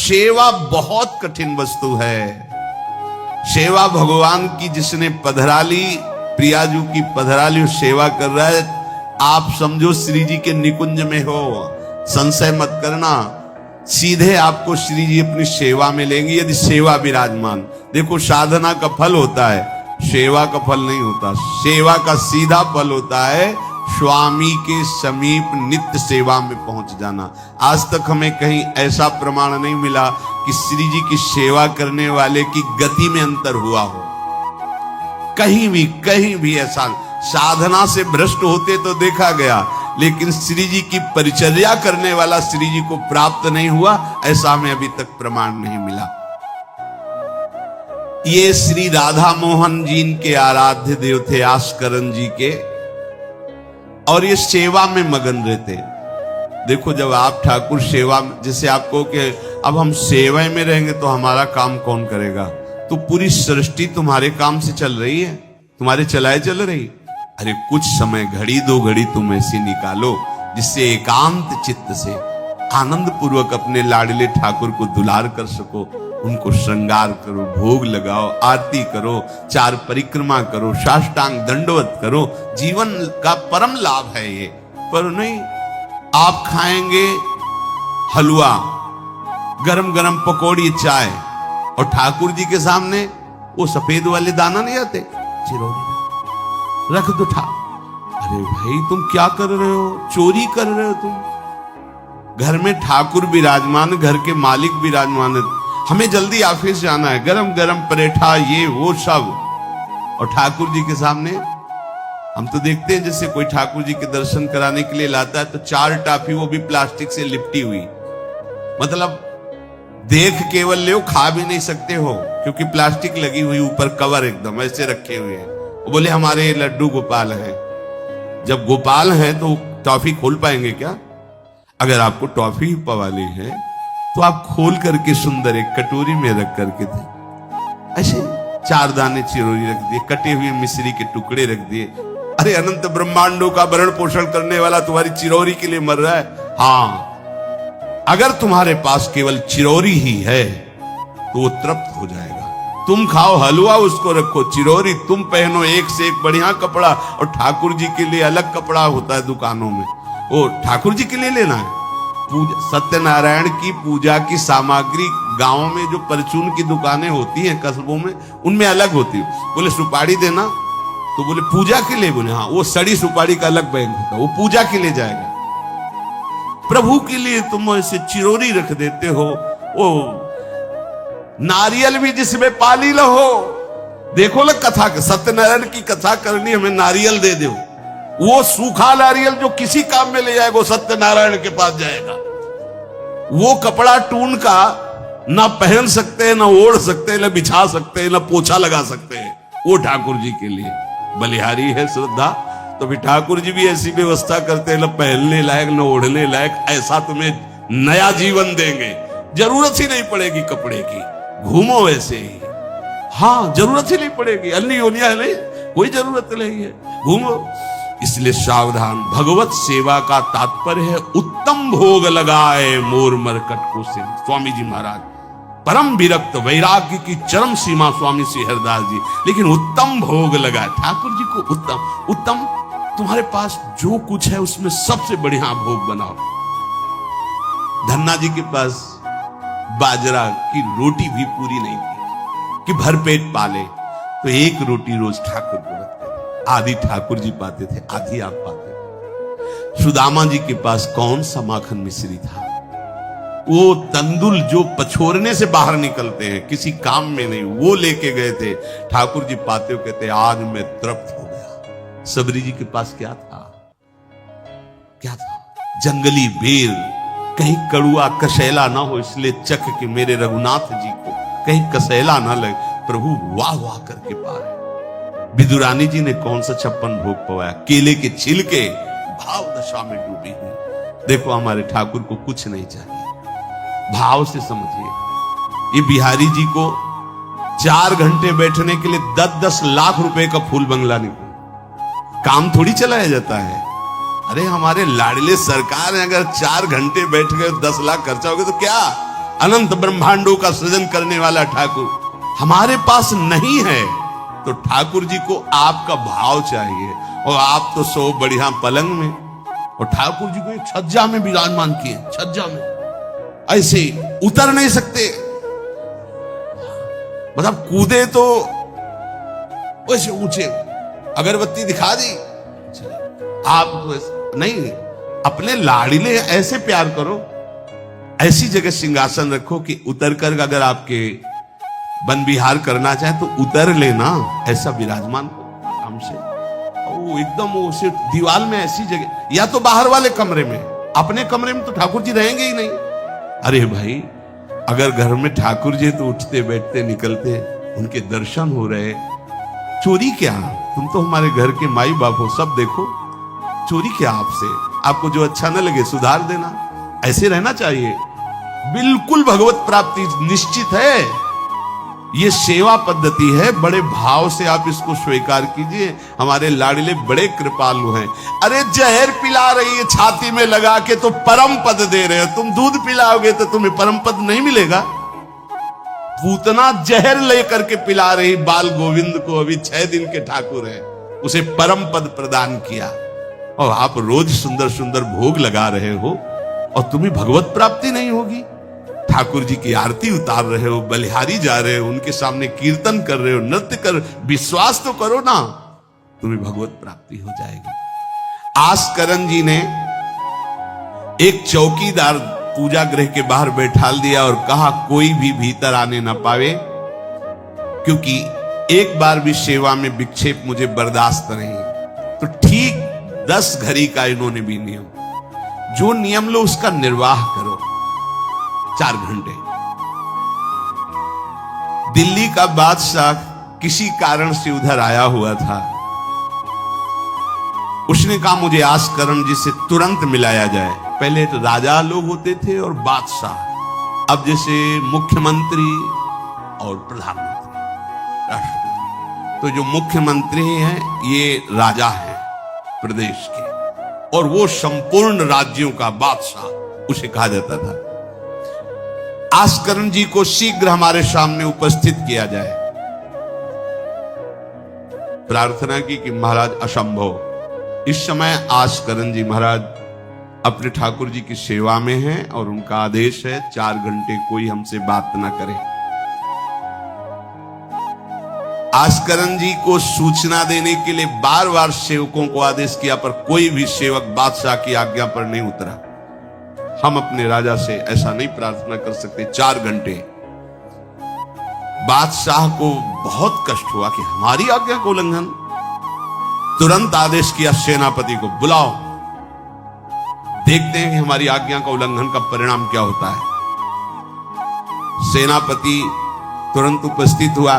सेवा बहुत कठिन वस्तु है। सेवा भगवान की जिसने पधराली, प्रियाजू की पधराली, सेवा कर रहा है, आप समझो श्री जी के निकुंज में हो। संशय मत करना, सीधे आपको श्री जी अपनी सेवा में लेंगे यदि सेवा विराजमान। देखो साधना का फल होता है, सेवा का फल नहीं होता। सेवा का सीधा फल होता है स्वामी के समीप नित्य सेवा में पहुंच जाना। आज तक हमें कहीं ऐसा प्रमाण नहीं मिला कि श्री जी की सेवा करने वाले की गति में अंतर हुआ हो। कहीं भी ऐसा साधना से भ्रष्ट होते तो देखा गया, लेकिन श्री जी की परिचर्या करने वाला श्री जी को प्राप्त नहीं हुआ, ऐसा हमें अभी तक प्रमाण नहीं मिला। ये श्री राधा मोहन जी के आराध्य देव थे, आस्करन जी के, और ये सेवा में मगन रहते। देखो जब आप ठाकुर सेवा, जैसे आपको कि अब हम सेवा में रहेंगे तो हमारा काम कौन करेगा, तो पूरी सृष्टि तुम्हारे काम से चल रही है, तुम्हारे चलाए चल रही। अरे कुछ समय, घड़ी दो घड़ी तुम ऐसी निकालो जिससे एकांत चित्त से आनंद पूर्वक अपने लाडले ठाकुर को दुलार कर सको। उनको श्रृंगार करो, भोग लगाओ, आरती करो, 4 परिक्रमा करो, साष्टांग दंडवत करो। जीवन का परम लाभ है ये। पर नहीं, आप खाएंगे हलवा, गरम गरम पकौड़ी, चाय, और ठाकुर जी के सामने वो सफेद वाले दाना नहीं आते, चिरौरी रख दो अरे भाई तुम क्या कर रहे हो, चोरी कर रहे हो तुम। घर में ठाकुर विराजमान, घर के मालिक विराजमान है, हमें जल्दी ऑफिस जाना है, गरम गरम परेठा, ये वो सब, और ठाकुर जी के सामने। हम तो देखते हैं जैसे कोई ठाकुर जी के दर्शन कराने के लिए लाता है तो 4 टाफी, वो भी प्लास्टिक से लिपटी हुई, मतलब देख केवल ले, खा भी नहीं सकते हो क्योंकि प्लास्टिक लगी हुई, ऊपर कवर एकदम ऐसे रखे हुए हैं। वो बोले हमारे लड्डू गोपाल हैं। जब गोपाल हैं तो टॉफी खोल पाएंगे क्या? अगर आपको टॉफी पवाली है तो आप खोल करके सुंदर एक कटोरी में रख करके दे। ऐसे 4 दाने चिरौरी रख दिए, कटे हुए मिश्री के टुकड़े रख दिए। अरे अनंत ब्रह्मांडों का भरण पोषण करने वाला तुम्हारी चिरौरी के लिए मर रहा है। हाँ, अगर तुम्हारे पास केवल चिरौरी ही है तो वो तृप्त हो जाएगा। तुम खाओ हलवा, उसको रखो, चिरौरी तुम पहनो, एक से एक बढ़िया कपड़ा, और ठाकुर जी के लिए अलग कपड़ा होता है दुकानों में, वो ठाकुर जी के लिए लेना है। पूजा, सत्यनारायण की पूजा की सामग्री गांवों में जो परचून की दुकानें होती हैं कस्बों में, उनमें अलग होती है। बोले सुपारी देना, तो बोले पूजा के लिए, बोले हाँ, वो सड़ी सुपारी का अलग बैंक होता है, वो पूजा के लिए जाएगा। प्रभु के लिए तुम ऐसे चिरौरी रख देते हो। वो नारियल भी जिसमें पाली लो, देखो ना कथा, सत्यनारायण की कथा करनी, हमें नारियल दे दो। वो सूखा नारियल जो किसी काम में ले जाएगा वो सत्यनारायण के पास जाएगा। वो कपड़ा टून का ना पहन सकते हैं, ना ओढ़ सकते हैं, ना बिछा सकते हैं, ना पोछा लगा सकते हैं, वो ठाकुर जी के लिए बलिहारी है श्रद्धा। तो भी ठाकुर जी भी ऐसी व्यवस्था करते हैं, ना पहनने लायक ना ओढ़ने लायक, ऐसा तुम्हें नया जीवन देंगे, जरूरत ही नहीं पड़ेगी कपड़े की, घूमो वैसे ही। हाँ, जरूरत ही नहीं पड़ेगी, अन्य योनिया नहीं, कोई जरूरत नहीं है, घूमो। इसलिए सावधान, भगवत सेवा का तात्पर्य है उत्तम भोग लगाए मोर मरकट को से। स्वामी जी महाराज परम विरक्त वैराग्य की चरम सीमा स्वामी श्री हरदास जी, लेकिन उत्तम भोग लगाए ठाकुर जी को। उत्तम तुम्हारे पास जो कुछ है उसमें सबसे बढ़िया भोग बनाओ। धन्ना जी के पास बाजरा की रोटी भी पूरी नहीं थी कि भरपेट पाले, तो 1 रोटी रोज ठाकुर को रखते थे। आधी ठाकुर जी पाते थे, आधी आप पाते थे। सुदामा जी के पास कौन सा माखन मिश्री था? वो तंदुल जो पछोरने से बाहर निकलते हैं, किसी काम में नहीं, वो लेके गए थे। ठाकुर जी पाते हो कहते आज मैं तृप्त हो गया। सबरी जी के पास क्या था? क्या था? जंगली बेर, कहीं कड़ुआ कसेला ना हो, इसलिए चख के मेरे रघुनाथ जी को कहीं कसेला ना लगे, प्रभु वाह वाह करके पाए। विदुरानी जी ने कौन सा 56 भोग पवाया? केले के छिलके, भाव दशा में डूबी हुई। देखो हमारे ठाकुर को कुछ नहीं चाहिए, भाव से समझिए। ये बिहारी जी को 4 घंटे बैठने के लिए 10-10 लाख रुपए का फूल बंगला निकला, काम थोड़ी चलाया जाता है। अरे हमारे लाडले सरकार है, अगर 4 घंटे बैठ गए 10 लाख खर्चा हो गया तो क्या? अनंत ब्रह्मांडों का सृजन करने वाला ठाकुर हमारे पास नहीं है, तो ठाकुर जी को आपका भाव चाहिए। और आप तो सो बढ़िया पलंग में, और ठाकुर जी को एक छज्जा में विराजमान किए, छज्जा में ऐसे उतर नहीं सकते, मतलब कूदे तो वैसे ऊंचे, अगरबत्ती दिखा दी, आप तो नहीं, अपने लाड़िले ऐसे प्यार करो, ऐसी जगह सिंहासन रखो कि उतर कर अगर आपके वन विहार करना चाहे तो उतर लेना, ऐसा विराजमान हमसे। वो एकदम वो सिर्फ दीवार में ऐसी जगह, या तो बाहर वाले कमरे में, अपने कमरे में तो ठाकुर जी रहेंगे ही नहीं। अरे भाई, अगर घर में ठाकुर जी तो उठते बैठते निकलते, उनके दर्शन हो रहे, चोरी क्या? तुम तो हमारे घर के माई बाप हो, सब देखो, चोरी क्या आपसे? आपको जो अच्छा न लगे सुधार देना, ऐसे रहना चाहिए। बिल्कुल भगवत प्राप्ति निश्चित है, ये सेवा पद्धति है, बड़े भाव से आप इसको स्वीकार कीजिए। हमारे लाडले बड़े कृपालु हैं। अरे जहर पिला रही है छाती में लगा के तो परम पद दे रहे हो, तुम दूध पिलाओगे तो तुम्हें परम पद नहीं मिलेगा। पूतना जहर लेकर के पिला रही बाल गोविंद को, अभी 6 दिन के ठाकुर है, उसे परम पद प्रदान किया, और आप रोज सुंदर सुंदर भोग लगा रहे हो और तुम्हें भगवत प्राप्ति नहीं होगी। ठाकुर जी की आरती उतार रहे हो, बलिहारी जा रहे हो, उनके सामने कीर्तन कर रहे हो, नृत्य कर, विश्वास तो करो ना, तुम्हें भगवत प्राप्ति हो जाएगी। आस्करन जी ने एक चौकीदार पूजा गृह के बाहर बैठाल दिया और कहा कोई भी भीतर आने ना पावे, क्योंकि एक बार भी सेवा में विक्षेप मुझे बर्दाश्त नहीं। तो ठीक 10 घड़ी का इन्होंने भी नियम, जो नियम लो उसका निर्वाह करो। 4 घंटे। दिल्ली का बादशाह किसी कारण से उधर आया हुआ था, उसने कहा मुझे आस्करण जी से तुरंत मिलाया जाए। पहले तो राजा लोग होते थे और बादशाह, अब जैसे मुख्यमंत्री और प्रधानमंत्री, राष्ट्रपति। तो जो मुख्यमंत्री हैं ये राजा हैं प्रदेश के, और वो संपूर्ण राज्यों का बादशाह उसे कहा जाता था। आस्करण जी को शीघ्र हमारे सामने उपस्थित किया जाए। प्रार्थना की कि महाराज असंभव, इस समय आस्करण जी महाराज अपने ठाकुर जी की सेवा में हैं और उनका आदेश है 4 घंटे कोई हमसे बात ना करे। आस्करण जी को सूचना देने के लिए बार बार सेवकों को आदेश किया, पर कोई भी सेवक बादशाह की आज्ञा पर नहीं उतरा। हम अपने राजा से ऐसा नहीं प्रार्थना कर सकते। 4 घंटे बादशाह को बहुत कष्ट हुआ कि हमारी आज्ञा का उल्लंघन। तुरंत आदेश किया सेनापति को बुलाओ, देखते हैं कि हमारी आज्ञा का उल्लंघन का परिणाम क्या होता है। सेनापति तुरंत उपस्थित हुआ।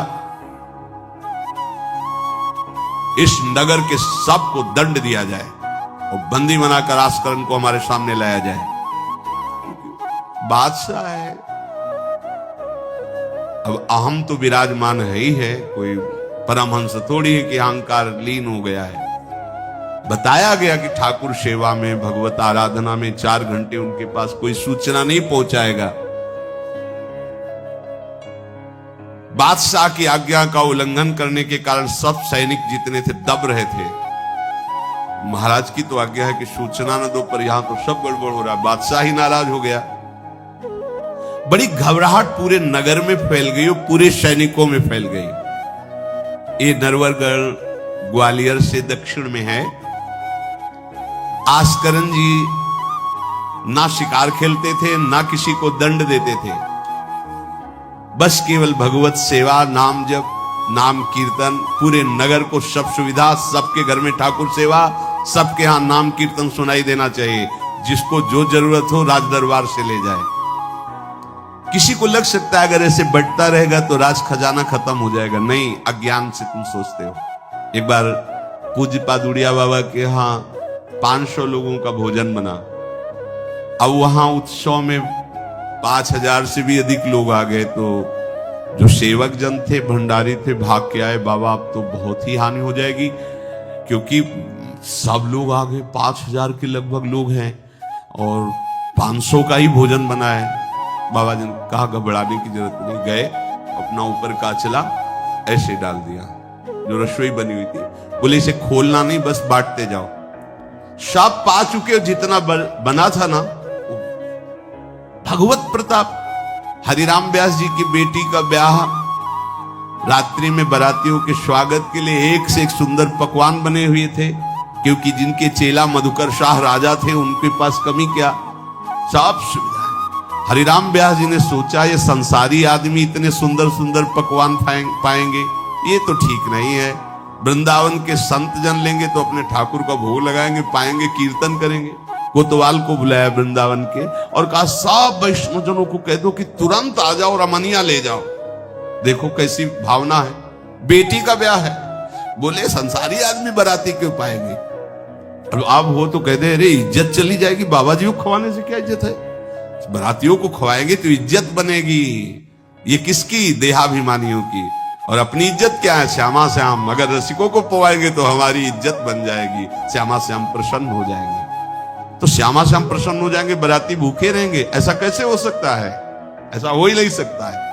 इस नगर के सबको दंड दिया जाए और बंदी बनाकर आस्करण को हमारे सामने लाया जाए। बादशाह है, अब अहम तो विराजमान है ही है, कोई परमहंस थोड़ी है कि अहंकार लीन हो गया है। बताया गया कि ठाकुर सेवा में, भगवत आराधना में 4 घंटे उनके पास कोई सूचना नहीं पहुंचाएगा। बादशाह की आज्ञा का उल्लंघन करने के कारण सब सैनिक जितने थे दब रहे थे। महाराज की तो आज्ञा है कि सूचना न दो, पर यहां तो सब गड़बड़ हो रहा है। बादशाह ही नाराज हो गया। बड़ी घबराहट पूरे नगर में फैल गई और पूरे सैनिकों में फैल गई। ये नरवरगढ़ ग्वालियर से दक्षिण में है। आस्करण जी ना शिकार खेलते थे, ना किसी को दंड देते थे, बस केवल भगवत सेवा, नाम जप, नाम कीर्तन, पूरे नगर को सब सुविधा, सबके घर में ठाकुर सेवा, सबके यहां नाम कीर्तन सुनाई देना चाहिए। जिसको जो जरूरत हो राज दरबार से ले जाए। किसी को लग सकता है अगर ऐसे बढ़ता रहेगा तो राज खजाना खत्म हो जाएगा। नहीं, अज्ञान से तुम सोचते हो। एक बार पूज्य पादुड़िया बाबा के यहाँ 500 लोगों का भोजन बना। अब वहां उत्सव में 5000 से भी अधिक लोग आ गए, तो जो सेवक जन थे, भंडारी थे, भाग के आए, बाबा अब तो बहुत ही हानि हो जाएगी, क्योंकि सब लोग आ गए, 5000 के लगभग लोग हैं और 500 का ही भोजन बना है। बाबा जी ने कहा घबराने की जरूरत नहीं। गए, अपना ऊपर का चला ऐसे डाल दिया जो रसोई बनी हुई थी। बोले इसे खोलना नहीं, बस बांटते जाओ। सब पा चुके, जितना बना था ना। भगवत प्रताप। हरिराम व्यास जी की बेटी का ब्याह, रात्रि में बारातियों के स्वागत के लिए एक से एक सुंदर पकवान बने हुए थे, क्योंकि जिनके चेला मधुकर शाह राजा थे उनके पास कमी क्या, सब सुविधाएं। हरिराम व्यास जी ने सोचा ये संसारी आदमी इतने सुंदर सुंदर पकवान पाएंगे, ये तो ठीक नहीं है। वृंदावन के संत जन लेंगे तो अपने ठाकुर का भोग लगाएंगे, पाएंगे, कीर्तन करेंगे। कोतवाल को बुलाया वृंदावन के और कहा सब वैष्णव जनों को कह दो कि तुरंत आ जाओ, रमनिया ले जाओ। देखो कैसी भावना है, बेटी का ब्याह है। बोले संसारी आदमी बाराती क्यों पाएंगे, और आप हो तो कह दे अरे इज्जत चली जाएगी, बाबा जी को खवाने से क्या इज्जत है, बारातियों को खवाएंगे तो इज्जत बनेगी। ये किसकी, देहाभिमानियों की। और अपनी इज्जत क्या है, श्यामा श्याम। अगर रसिकों को पवाएंगे तो हमारी इज्जत बन जाएगी, श्यामा श्याम प्रसन्न हो जाएंगे। तो श्यामा श्याम प्रसन्न हो जाएंगे, बाराती भूखे रहेंगे, ऐसा कैसे हो सकता है, ऐसा हो ही नहीं सकता है।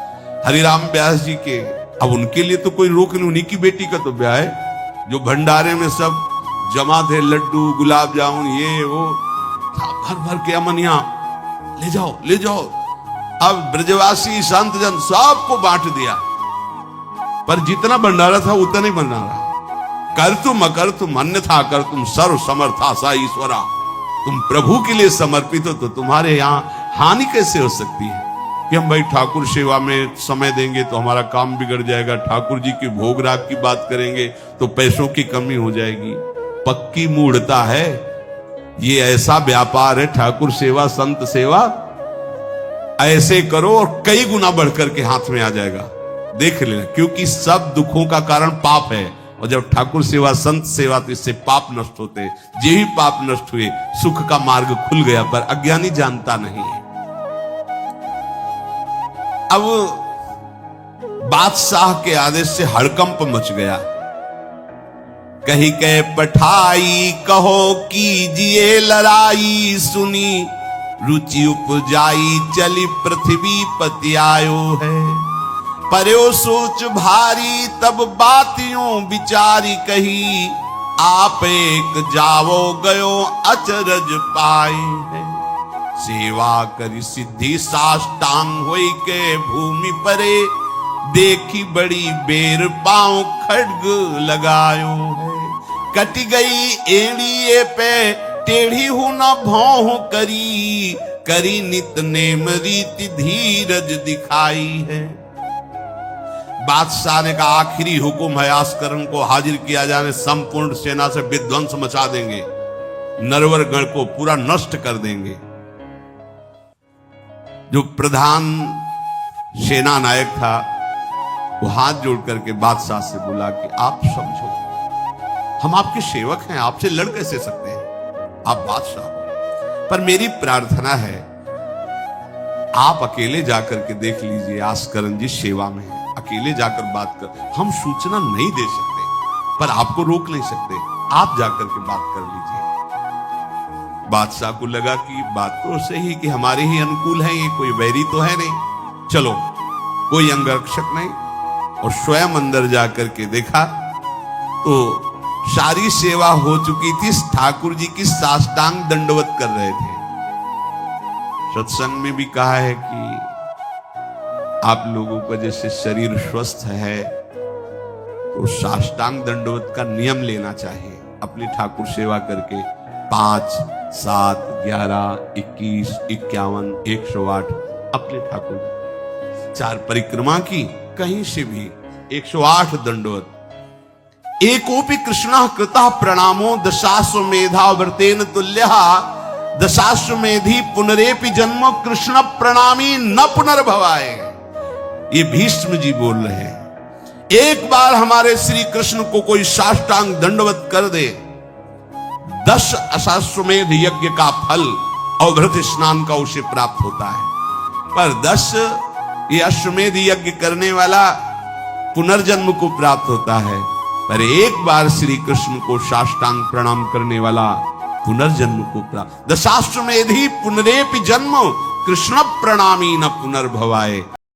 हरिराम व्यास जी के, अब उनके लिए तो कोई रोक नहीं, उन्हीं की बेटी का तो ब्याह है। जो भंडारे में सब जमा थे, लड्डू गुलाब जामुन ये वो भर भर के अमनिया, ले जाओ ले जाओ। अब ब्रजवासी संत जन सबको बांट दिया, पर जितना भंडारा था उतना ही भंडारा। कर तुम अकर तुम अन्यथा कर तुम सर्व समर्था सा ईश्वरा। तुम प्रभु के लिए समर्पित हो तो तुम्हारे यहाँ हानि कैसे हो सकती है कि हम भाई ठाकुर सेवा में समय देंगे तो हमारा काम बिगड़ जाएगा, ठाकुर जी के भोग राग की बात करेंगे तो पैसों की कमी हो जाएगी। पक्की मूढ़ता है, ये ऐसा व्यापार है ठाकुर सेवा संत सेवा, ऐसे करो और कई गुना बढ़कर के हाथ में आ जाएगा, देख लेना। क्योंकि सब दुखों का कारण पाप है, और जब ठाकुर सेवा संत सेवा तो इससे पाप नष्ट होते हैं। जे ही पाप नष्ट हुए सुख का मार्ग खुल गया, पर अज्ञानी जानता नहीं है। अब बादशाह के आदेश से हड़कंप मच गया। कही के पठाई कहो कीजिए लड़ाई, सुनी रुचि उपजाई चली पृथ्वी पति आयो है। पर्यो सोच भारी तब बातियों विचारी कही, आप एक जावो गयो अचरज पाई है। सेवा करी सिद्धि साष्टांग होई के भूमि परे, देखी बड़ी बेर पांव खड्ग लगायो है। कट गई एड़िए पे टेढ़ी हूं न भौं करी, करी नित नेम रीति धीरज दिखाई है। बादशाह ने कहा आखिरी हुक्म है, आस्करण को हाजिर किया जाने, संपूर्ण सेना से विध्वंस मचा देंगे, नरवर गण को पूरा नष्ट कर देंगे। जो प्रधान सेना नायक था वो हाथ जोड़ करके बादशाह से बोला कि आप समझो, हम आपके सेवक हैं, आपसे लड़ कैसे सकते हैं, आप बादशाह हो। पर मेरी प्रार्थना है आप अकेले जाकर के देख लीजिए, आस्करण जी सेवा में है, अकेले जाकर बात कर। हम सूचना नहीं दे सकते पर आपको रोक नहीं सकते, आप जाकर के बात कर लीजिए। बादशाह को लगा कि बात तो सही कि हमारे ही अनुकूल है, ये कोई वैरी तो है नहीं, चलो कोई अंगरक्षक नहीं। और स्वयं अंदर जाकर के देखा तो सारी सेवा हो चुकी थी, ठाकुर जी की साष्टांग दंडवत कर रहे थे। सत्संग में भी कहा है कि आप लोगों का जैसे शरीर स्वस्थ है तो साष्टांग दंडवत का नियम लेना चाहिए अपनी ठाकुर सेवा करके। 5, 7, 11, 21, 51, 108 अपने ठाकुर 4 परिक्रमा की, कहीं से भी 108 दंडवत। एकोपि कृष्णः कृतः प्रणामो दशाश्वमेधा व्रतेन तुल्यः, दशाश्वमेधी पुनरेपि जन्म कृष्ण प्रणामी न पुनर्भवाए। ये भीष्म जी बोल रहे हैं, एक बार हमारे श्री कृष्ण को कोई साष्टांग दंडवत कर दे, 10 अश्वमेध यज्ञ का फल और व्रत स्नान का उसे प्राप्त होता है। पर 10 ये अश्वमेध यज्ञ करने वाला पुनर्जन्म को प्राप्त होता है, पर एक बार श्री कृष्ण को साष्टांग प्रणाम करने वाला पुनर्जन्म को प्राप्त। दशाश्वमेधी पुनरेपि जन्म कृष्ण प्रणामी न पुनर्भवाए।